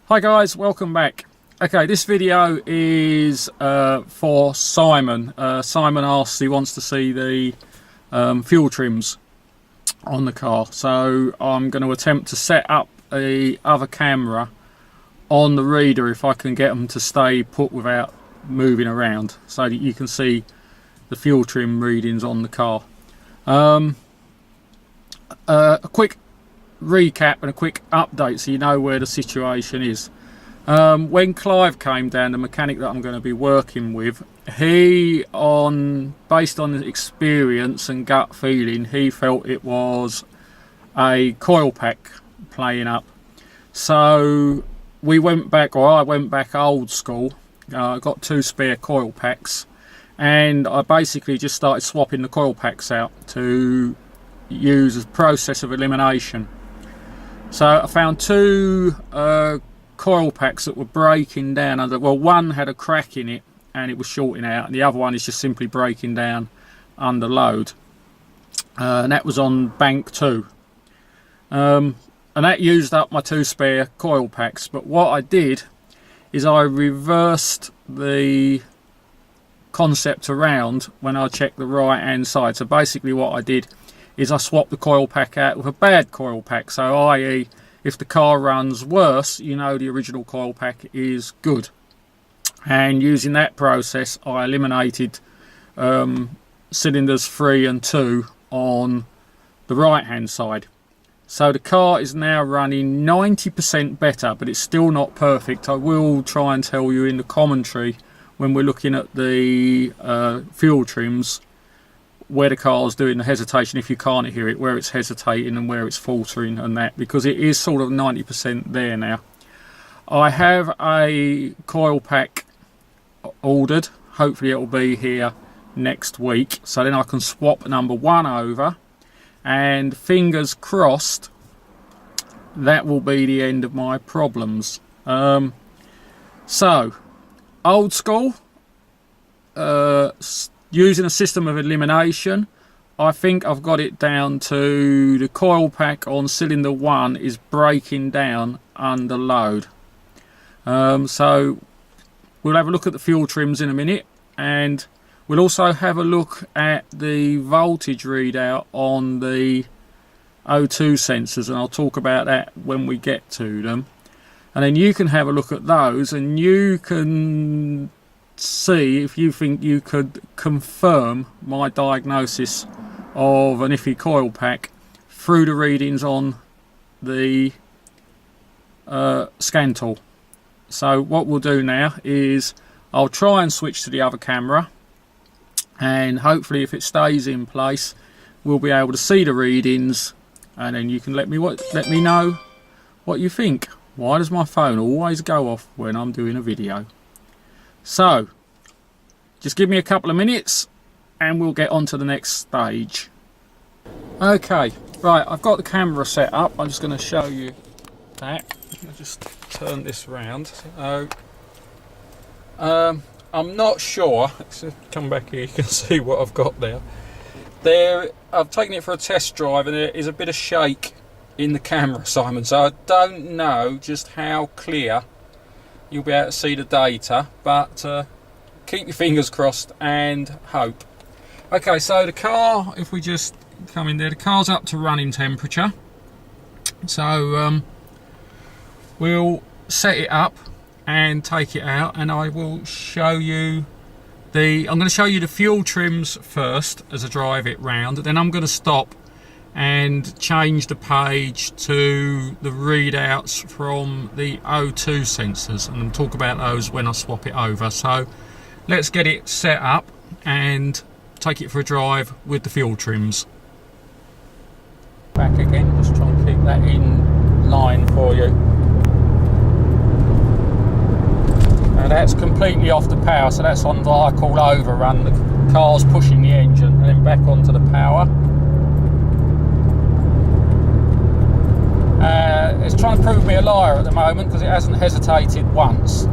Hi guys, welcome back. Okay, this video is for Simon. Simon asks, he wants to see the fuel trims on the car. So I'm going to attempt to set up the other camera on the reader if I can get them to stay put without moving around, so that you can see the fuel trim readings on the car. A quick recap and a quick update so you know where the situation is. When Clive came down, the mechanic that I'm going to be working with, based on the experience and gut feeling, he felt it was a coil pack playing up. So we went back, or I went back old school. I got 2 spare coil packs, and I basically just started swapping the coil packs out to use a process of elimination. So I found 2 coil packs that were breaking down under, well, one had a crack in it and it was shorting out, and the other one is just simply breaking down under load, and that was on bank 2, and that used up my 2 spare coil packs. But what I did is I reversed the concept around when I checked the right hand side. So basically what I did is I swapped the coil pack out with a bad coil pack. So i.e., if the car runs worse, you know the original coil pack is good. And using that process, I eliminated cylinders 3 and 2 on the right hand side. So the car is now running 90% better, but it's still not perfect. I will try and tell you in the commentary when we're looking at the fuel trims where the car's doing the hesitation, if you can't hear it, where it's hesitating and where it's faltering and that, because it is sort of 90% there now. I have a coil pack ordered. Hopefully it'll be here next week, so then I can swap number 1 over, and fingers crossed that will be the end of my problems. So old school, using a system of elimination, I think I've got it down to the coil pack on cylinder 1 is breaking down under load. So we'll have a look at the fuel trims in a minute, and we'll also have a look at the voltage readout on the O2 sensors, and I'll talk about that when we get to them. And then you can have a look at those, and you can see if you think you could confirm my diagnosis of an iffy coil pack through the readings on the scan tool. So what we'll do now is I'll try and switch to the other camera, and hopefully if it stays in place we'll be able to see the readings, and then you can let me know what you think. Why does my phone always go off when I'm doing a video? So just give me a couple of minutes and we'll get on to the next stage. Okay, right, I've got the camera set up. I'm just going to show you that. I'll just turn this round. So I'm not sure. Let's come back here, you can see what I've got there. I've taken it for a test drive, and there is a bit of shake in the camera, Simon, so I don't know just how clear you'll be able to see the data, but keep your fingers crossed and hope. Okay, so the car, if we just come in there, the car's up to running temperature. So we'll set it up and take it out, and I will show you I'm going to show you the fuel trims first as I drive it round. Then I'm going to stop and change the page to the readouts from the O2 sensors, and I'll talk about those when I swap it over. So let's get it set up and take it for a drive with the fuel trims. Back again, just try and keep that in line for you. Now that's completely off the power, so that's on what I call overrun. The car's pushing the engine, and then back onto the power. It's trying to prove me a liar at the moment because it hasn't hesitated once,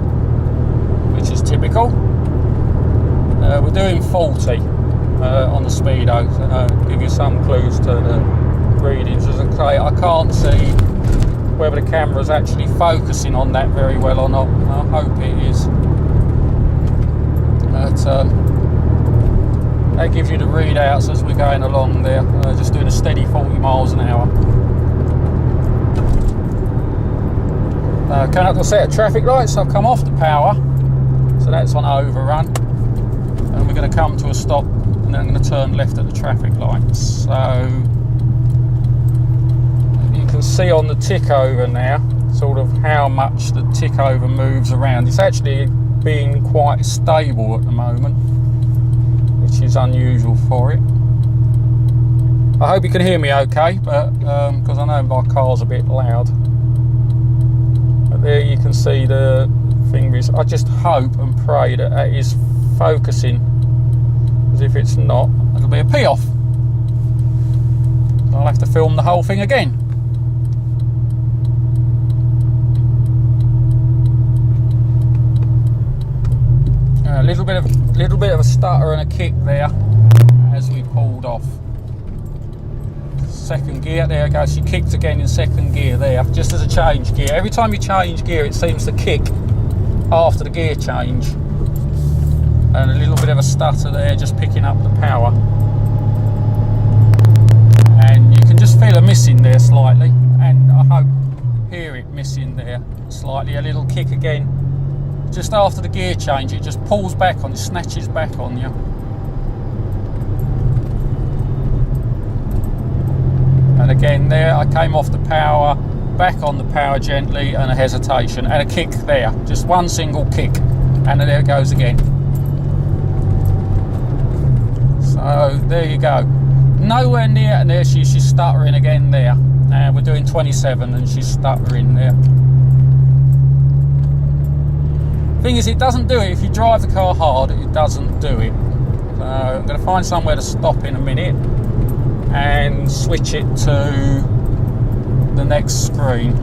which is typical. We're doing 40 on the speedo, so give you some clues to the readings. As I say, I can't see whether the camera's actually focusing on that very well or not. I hope it is. But that gives you the readouts as we're going along there. Just doing a steady 40 miles an hour. Coming up to a set of traffic lights, I've come off the power, so that's on overrun, and we're going to come to a stop, and then I'm going to turn left at the traffic lights. So you can see on the tick over now sort of how much the tick over moves around. It's actually being quite stable at the moment, which is unusual for it. I hope you can hear me okay, but because I know my car's a bit loud. But there you can see the thing is, I just hope and pray that that is focusing, because if it's not, it'll be a pee-off. I'll have to film the whole thing again. A little bit of a stutter and a kick there as we pulled off. Second gear, there it goes. She kicked again in second gear there, just as a change gear. Every time you change gear, it seems to kick after the gear change. And a little bit of a stutter there, just picking up the power. And you can just feel a missing there slightly, and I hope hear it missing there slightly. A little kick again. Just after the gear change, it just pulls back on you, snatches back on you. And again there, I came off the power, back on the power gently, and a hesitation, and a kick there. Just one single kick, and there it goes again. So there you go. Nowhere near, and there she's stuttering again there. We're doing 27 and she's stuttering there. Thing is, it doesn't do it if you drive the car hard. It doesn't do it. So I'm going to find somewhere to stop in a minute and switch it to the next screen.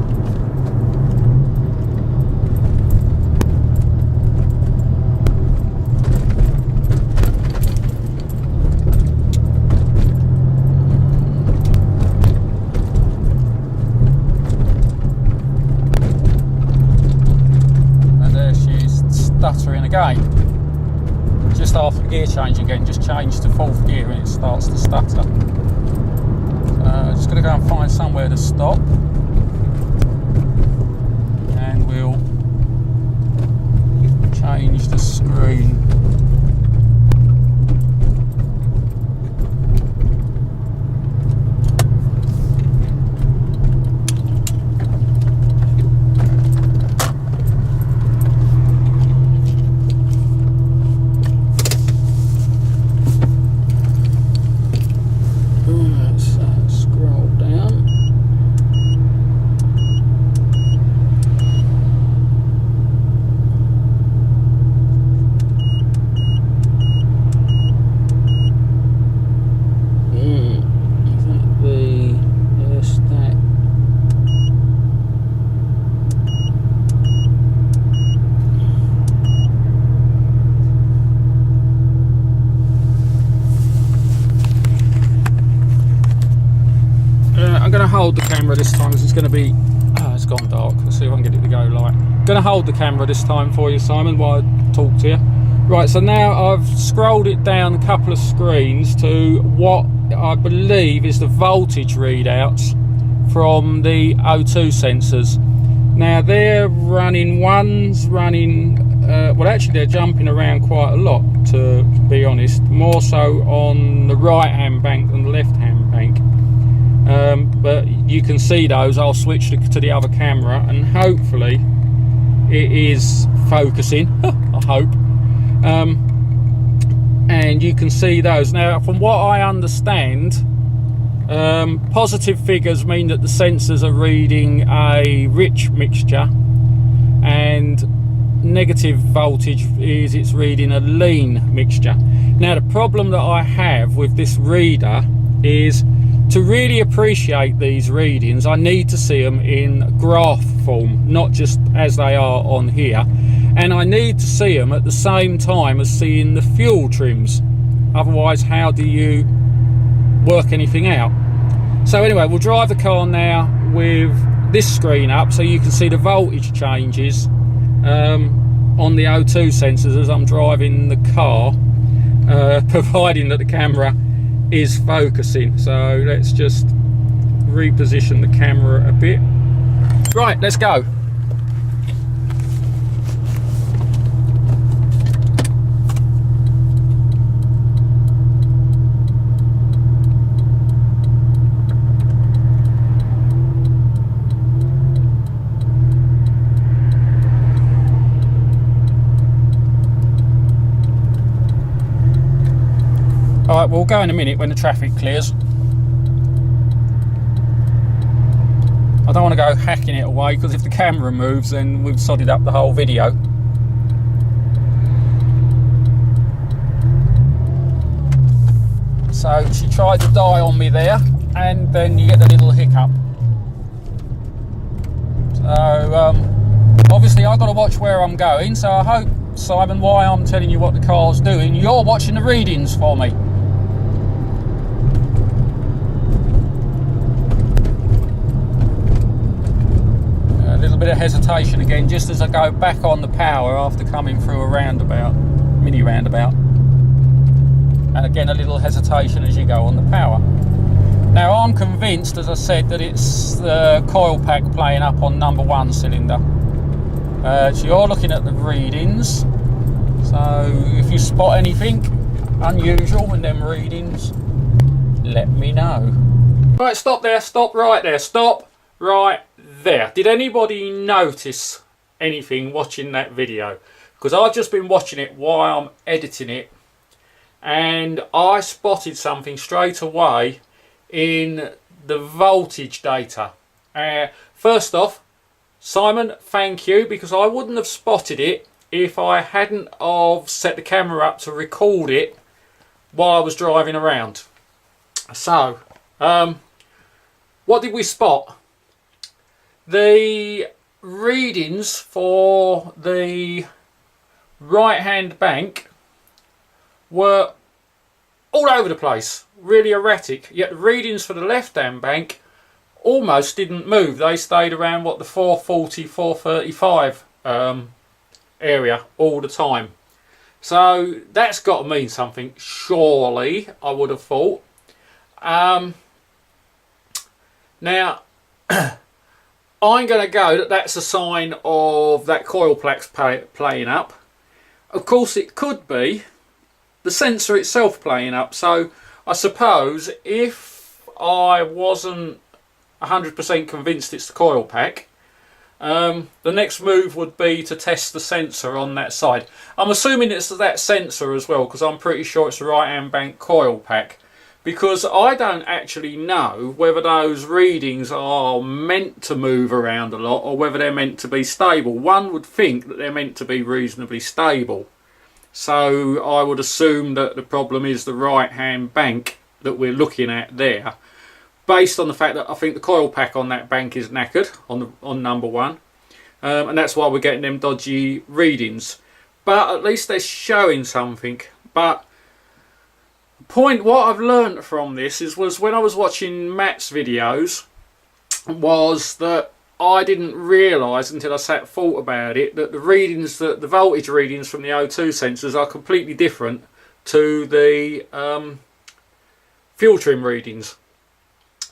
Stuttering again just after the gear change again. Just change to fourth gear and it starts to stutter. Just going to go and find somewhere to stop, and we'll change the screen. Hold the camera this time because it's going to be it's gone dark. Let's see if I can get it to go light. Going to hold the camera this time for you, Simon, while I talk to you. Right, so now I've scrolled it down a couple of screens to what I believe is the voltage readouts from the O2 sensors. Now they're running, one's running well, actually they're jumping around quite a lot, to be honest, more so on the right hand bank than the left hand bank. But you can see those. I'll switch to the other camera and hopefully it is focusing. I hope. And you can see those. Now, from what I understand, positive figures mean that the sensors are reading a rich mixture, and negative voltage is it's reading a lean mixture. Now, the problem that I have with this reader is, to really appreciate these readings, I need to see them in graph form, not just as they are on here. And I need to see them at the same time as seeing the fuel trims. Otherwise, how do you work anything out? So anyway, we'll drive the car now with this screen up so you can see the voltage changes on the O2 sensors as I'm driving the car, providing that the camera is focusing. So let's just reposition the camera a bit. Right, let's go. Alright, we'll go in a minute when the traffic clears. I don't want to go hacking it away, because if the camera moves then we've sodded up the whole video. So she tried to die on me there, and then you get the little hiccup. So obviously I've got to watch where I'm going, so I hope, Simon, why I'm telling you what the car's doing, you're watching the readings for me. Bit of hesitation again just as I go back on the power after coming through a roundabout, mini roundabout, and again a little hesitation as you go on the power. Now I'm convinced, as I said, that it's the coil pack playing up on number 1 cylinder. So you're looking at the readings, so if you spot anything unusual in them readings, let me know. Right, stop there, stop right there, stop right there. Did anybody notice anything watching that video? Because I've just been watching it while I'm editing it, and I spotted something straight away in the voltage data. First off, Simon, thank you, because I wouldn't have spotted it if I hadn't have set the camera up to record it while I was driving around. So what did we spot? The readings for the right hand bank were all over the place, really erratic, yet the readings for the left hand bank almost didn't move. They stayed around what, the 440, 435 area all the time. So that's got to mean something, surely, I would have thought. Now I'm going to go that that's a sign of that coil pack's playing up. Of course it could be the sensor itself playing up, so I suppose if I wasn't 100% convinced it's the coil pack, the next move would be to test the sensor on that side. I'm assuming it's that sensor as well, because I'm pretty sure it's the right hand bank coil pack, because I don't actually know whether those readings are meant to move around a lot or whether they're meant to be stable. One would think that they're meant to be reasonably stable, so I would assume that the problem is the right hand bank that we're looking at there, based on the fact that I think the coil pack on that bank is knackered on number 1, and that's why we're getting them dodgy readings. But at least they're showing something. But what I've learned from this was when I was watching Matt's videos, was that I didn't realise until I sat thought about it that the readings, the voltage readings from the O2 sensors are completely different to the fuel trim readings,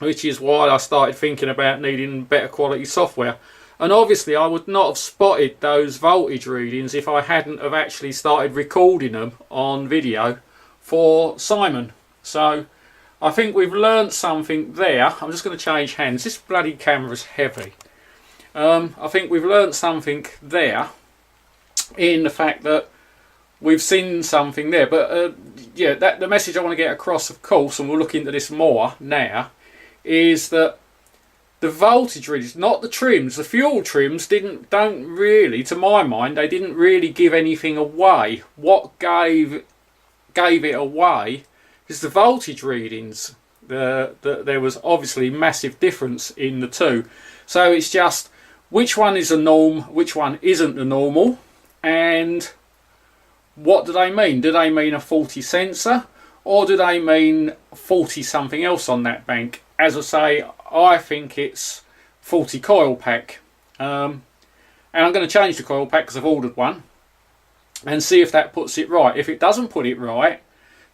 which is why I started thinking about needing better quality software. And obviously I would not have spotted those voltage readings if I hadn't have actually started recording them on video for Simon. So I think we've learnt something there. I'm just going to change hands. This bloody camera's heavy. I think we've learnt something there in the fact that we've seen something there. But yeah, the message I want to get across, of course, and we'll look into this more now, is that the voltage readings, not the trims, the fuel trims don't really, to my mind, they didn't really give anything away. What gave it away is the voltage readings. There was obviously massive difference in the two. So it's just which one is a norm, which one isn't the normal, and what do they mean? Do they mean a faulty sensor, or do they mean faulty something else on that bank? As I say, I think it's faulty coil pack. And I'm going to change the coil pack because I've ordered one, and see if that puts it right. If it doesn't put it right,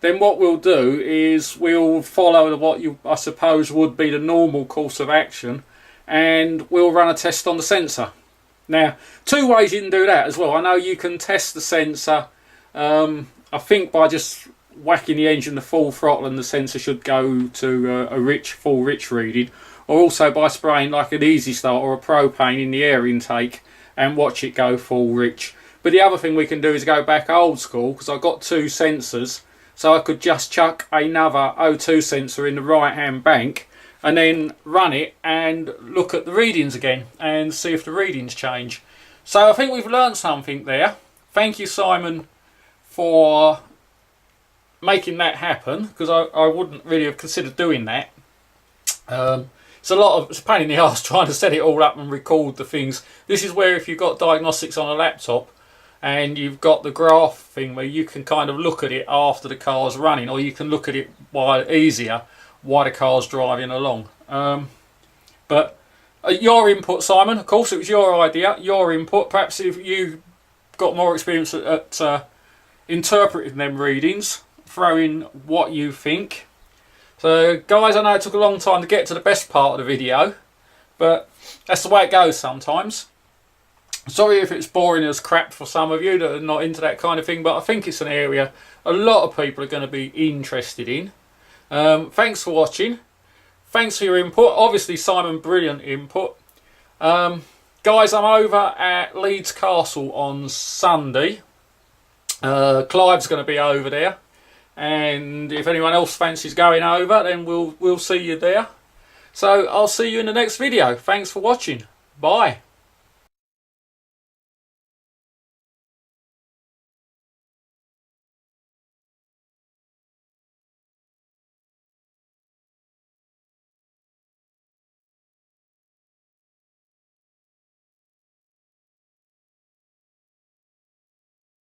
then what we'll do is we'll follow what I suppose would be the normal course of action, and we'll run a test on the sensor. Now, two ways you can do that as well. I know you can test the sensor, I think by just whacking the engine to full throttle, and the sensor should go to a full rich reading, or also by spraying like an Easy Start or a propane in the air intake and watch it go full rich. But the other thing we can do is go back old school, because I've got two sensors, so I could just chuck another O2 sensor in the right hand bank and then run it and look at the readings again and see if the readings change. So I think we've learned something there. Thank you, Simon, for making that happen, because I wouldn't really have considered doing that. It's a pain in the arse trying to set it all up and record the things. This is where, if you've got diagnostics on a laptop and you've got the graph thing where you can kind of look at it after the car's running, or you can look at it while the car's driving along. But your input, Simon, of course it was your idea, your input. Perhaps if you got more experience at interpreting them readings, throw in what you think. So guys, I know it took a long time to get to the best part of the video, but that's the way it goes sometimes. Sorry if it's boring as crap for some of you that are not into that kind of thing, but I think it's an area a lot of people are going to be interested in. Thanks for watching. Thanks for your input. Obviously, Simon, brilliant input. Guys, I'm over at Leeds Castle on Sunday. Clive's going to be over there, and if anyone else fancies going over, then we'll see you there. So I'll see you in the next video. Thanks for watching. Bye.